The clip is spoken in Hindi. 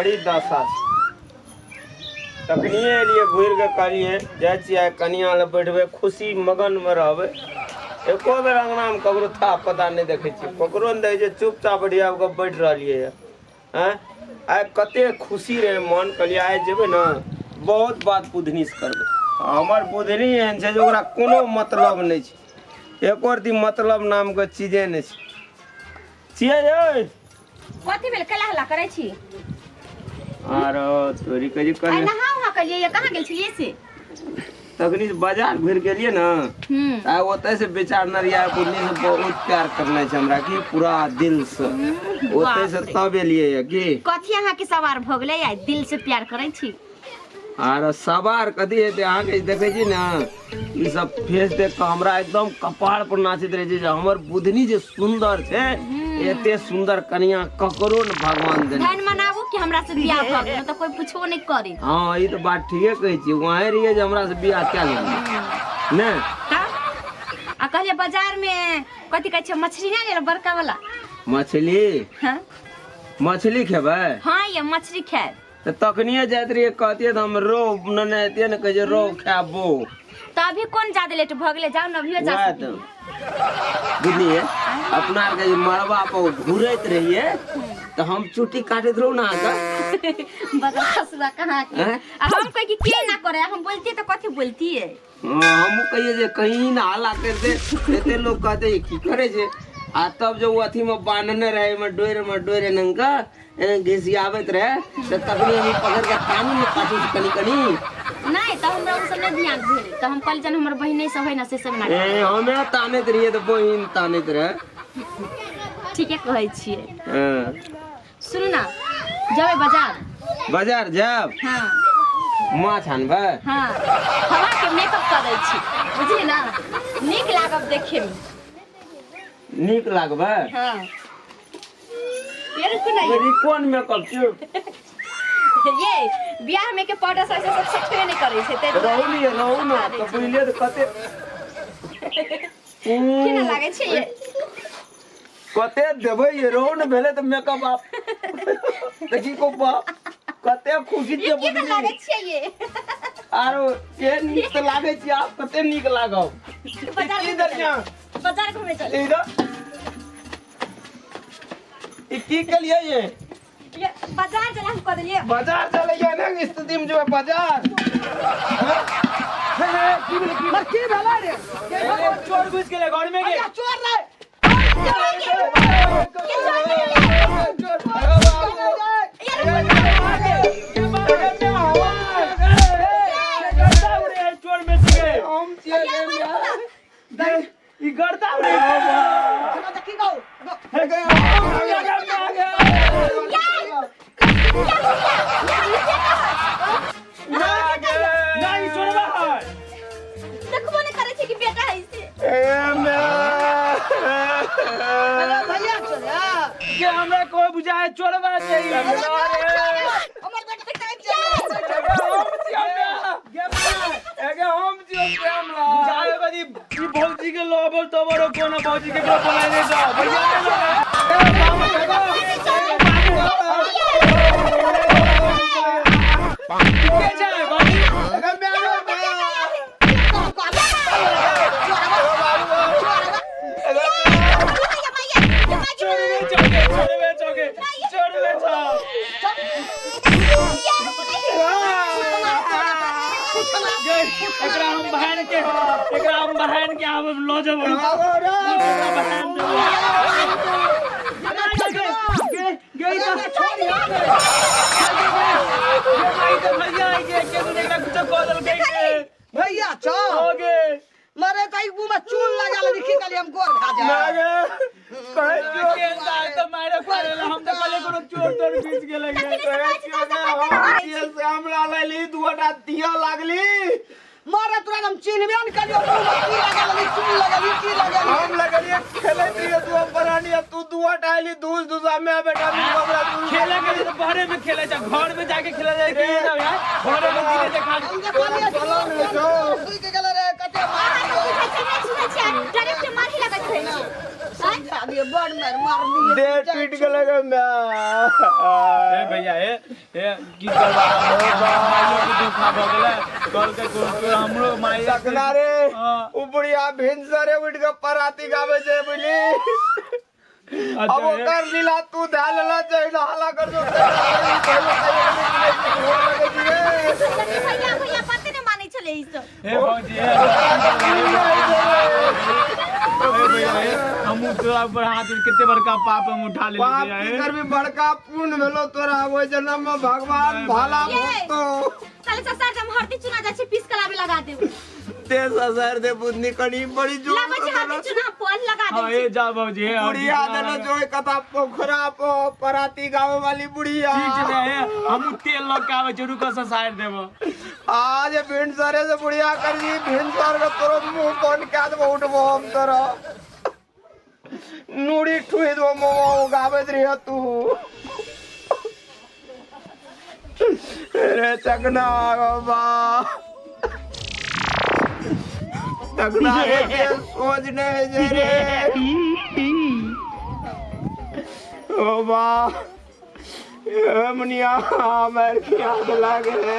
बड़ी दशा तखनिए लिए घूर के कहलिए जाए छियै कनिया ले बैठबे खुशी मगन में रहबे। एको बेर अंगना में ककरो था पता नहीं देखे छी, ककरो नहीं देखे चुपचाप बढ़िया बैठ रहिए हैं। आइ कते खुशी रहे मन, कहलिए आइ जेबे ना बहुत बात बुधनी से करबे। हमर बुधनी एहन छै जे ओकरा कोनो मतलब नहीं छै, एको रती मतलब नाम के चीजे नहीं छै। छियै ये कथी भेल कला हल्ला करै छी? आरो तोरी कजी कर आइ नहा उहा के लिए कहां गेल छलिए से? तखनी से बाजार घुर गेलिए ना, आ ओतै से बेचार नरिया बुधनी से बहुत प्यार करने छै हमरा की पूरा दिल से, ओतै से तब एलिए है की कथी अहाँ के सवार भ गेलै आइ दिल से प्यार करै छी? आर सवार कथी हेतै अहाँ के देखे छी ना ई सब फेस देख के हमरा एकदम कपाड़ पर नाचित रहे छै जे हमर बुधनी जे सुंदर छै, एते सुंदर कन्या ककरो न भगवान देने। धन मनाबू कि हमरा से बियाह भ गेल त कोई पूछबो नहीं करे। हां ई तो बात ठीके कहै छी, वहां रहिए जे हमरा से बियाह क्या लेलिए ने। आ कहलिए बाजार में कथी कहै छै मछली ना ले बड़का वाला मछली? हां मछली खेबै? हां ये मछली खाए तो तखनिए जात रहिए कहतिए तो हम रो न एतिए न कहे रो खाबो। तो अभी कौन ज्यादा लेट भ गेलै, जाओ न अभियो जा सकती। बुझलिए अपना के जे मरबा पर घुरैत रहिए तो हम चुट्टी काटत रहू ना का बड़ा हसबा कहां के हम कह कि के ना करे, हम बोलती तो कथी बोलती है। हम कहिए जे कहीं ना हल्ला कर दे, एते लोग कहते की करे छे। आ तब जो अथी में बांधने रहे में डोरे नंगा घिसियावत रहे तो तखनी हम पकड़ के कानून में काटू कनी कनी नहीं तो हमरा उन सब नहीं ध्यान भेल तो हम कल जन हमर बहिने सब है ना से सब ना हमें तानत रहिए तो बहिन तानत रहे। ठीके कहै छिए। सुनु ना जाबे बाजार जाब हां माछ आनबे। हां हवा के मेकअप करै छी बुझली ना, नीक लागब देखे में। नीक लागबे? हां यार को नहीं मेरी कौन मेकअप छै? ये बियाह में के पाउडर से सब छेबे नहीं करे छै ते रहू ना तो पहिले तो कते केना लागे छै ये कते देबै ये रहू न भेले तो मेकअप आप देखी को बाप कते खुशी छै बुझली। केना लागे छै ये आरो के नीक त लागे छै, आप कते नीक लागब। बाजार घूमे चले इधर ई की कलिए ये बाजार चला हम कर दिए। बाजार चले गए ना स्थिति में जो है बाजार की भला रे के चोर घुस गेले घर में के चोर रे चोर में से हम ई गर्दा रे देखी गो हे गए नहीं छोड़बा देखबो नहीं करे छै कि बेटा है से भैया चोरा के हमरा कोई बुझाए चोरबा चाहिए हमर बेटा से काहे भौजी के लोबल तो बड़ो कोना भौजी के बोलाए नहीं जाओ भैया बहन के आब लो जब भैया चल मरे कई मुंह में चून लगा ले दिखी कली हम गोर खा जा कहे तो मारे पड़ेला हम तो कले कोनो चोर तोर बीच गेले से हमरा लेली दुटा दिया लागली मारे तुरंत हम चिन्हबे न कलियो मुंह में की लगा ले चून लगा ली की लगा हम लगलिए खेले दिए तू बरानी तू दुआ डाली दूस दूसा में बेटा हमरा खेले के तो बाहर में खेले जा घर में जाके खेला जाए कि ना यार घर में दिने देखा चलो ने जो सुई के गले रे कते मार डायरेक्ट मार ही लगा छै समझा दिए बड़ मार दिए दे टूट गेलै गे मैं ए भैया ए की करबा माइयो के धोखा भ गेलै कल के को हमरो माई सकना रे उ बुढ़िया भिनसरे उठ के पराती गावे छै बुझली अब ओकर लीला तू ध्यान ला छै हाला कर दो भैया भैया पते ने मानै छले ई सब ए भौजी हम तोरा पर हाथ कितने बड़का पाप हम उठा ले पाप की करबी बड़का पुण्य भेलो तोरा ओइ जन्म में भगवान भाला भक्तो साले ससुर हम हरदी चुना जाइ छी पीस कलावे लगा देब ते ससुर दे बुद्धि कनी बड़ी जोर लगा छी हरदी चुना पोल लगा हां देब ए जा भौजी ए बुढ़िया देलो जोय कथा पोखरा पो पराती गावे वाली बुढ़िया ठीक है हम तेल लग के आवे जरूर का साइर देबो आज भिनसरे से बुढ़िया कर जी भिनसर के तोरो मुंह कोन के दबो उठबो हम तोरा नूड़ी ठुई दो मोमो गावे रे तू रे चकना बा चकना रे सोच नहीं जे रे ओ बा ये मुनिया मेरे की आग लागे